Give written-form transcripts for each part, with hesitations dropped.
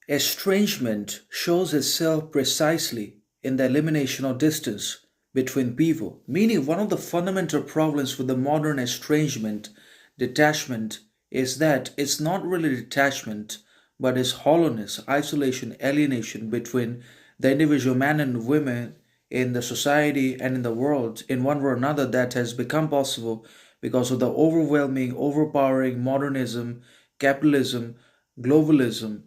Estrangement shows itself precisely in the elimination of distance between people, meaning one of the fundamental problems with the modern estrangement, detachment, is that it's not really detachment, but is hollowness, isolation, alienation between the individual man and women in the society and in the world in one way or another that has become possible because of the overwhelming, overpowering modernism, capitalism, globalism,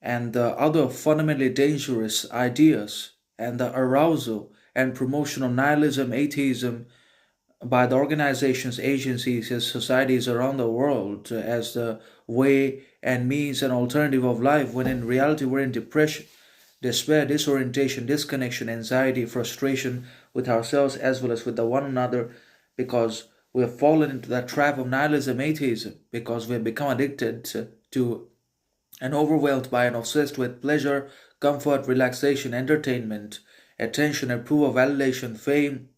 and the other fundamentally dangerous ideas and the arousal and promotion of nihilism, atheism by the organizations, agencies, and societies around the world as the way and means and alternative of life, when in reality we're in depression, despair, disorientation, disconnection, anxiety, frustration with ourselves as well as with the one another because we have fallen into that trap of nihilism, atheism, because we have become addicted to and overwhelmed by and obsessed with pleasure, comfort, relaxation, entertainment, attention, approval, validation, fame,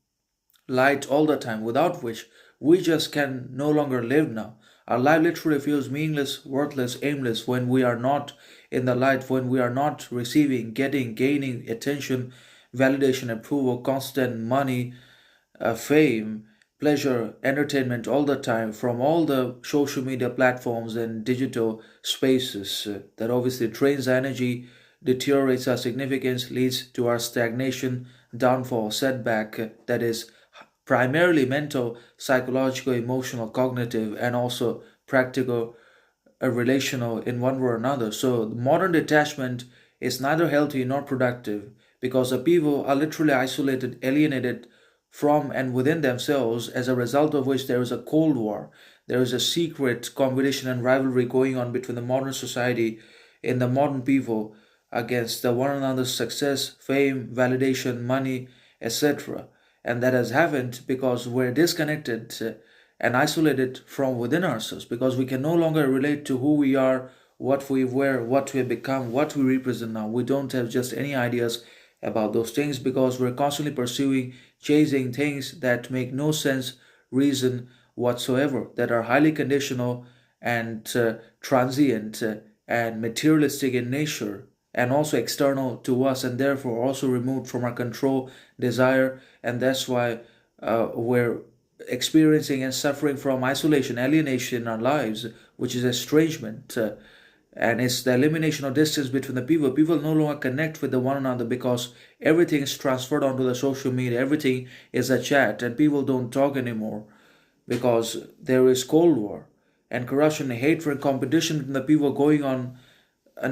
light all the time, without which we just can no longer live now. Our life literally feels meaningless, worthless, aimless when we are not in the light, when we are not receiving, getting, gaining attention, validation, approval, constant money, fame, pleasure, entertainment all the time from all the social media platforms and digital spaces that obviously drains our energy, deteriorates our significance, leads to our stagnation, downfall, setback that is primarily mental, psychological, emotional, cognitive, and also practical, relational in one way or another. So, modern detachment is neither healthy nor productive because the people are literally isolated, alienated from and within themselves, as a result of which there is a Cold War. There is a secret competition and rivalry going on between the modern society and the modern people against the one another's success, fame, validation, money, etc. And that has happened because we're disconnected and isolated from within ourselves because we can no longer relate to who we are, what we were, what we have become, what we represent now. We don't have just any ideas about those things because we're constantly pursuing, chasing things that make no sense, reason whatsoever, that are highly conditional and transient and materialistic in nature and also external to us and therefore also removed from our control, desire, and that's why we're experiencing and suffering from isolation, alienation in our lives, which is estrangement. And it's the elimination of distance between the people. People no longer connect with the one another because everything is transferred onto the social media. Everything is a chat, and people don't talk anymore because there is Cold War and corruption, hatred, and competition between the people going on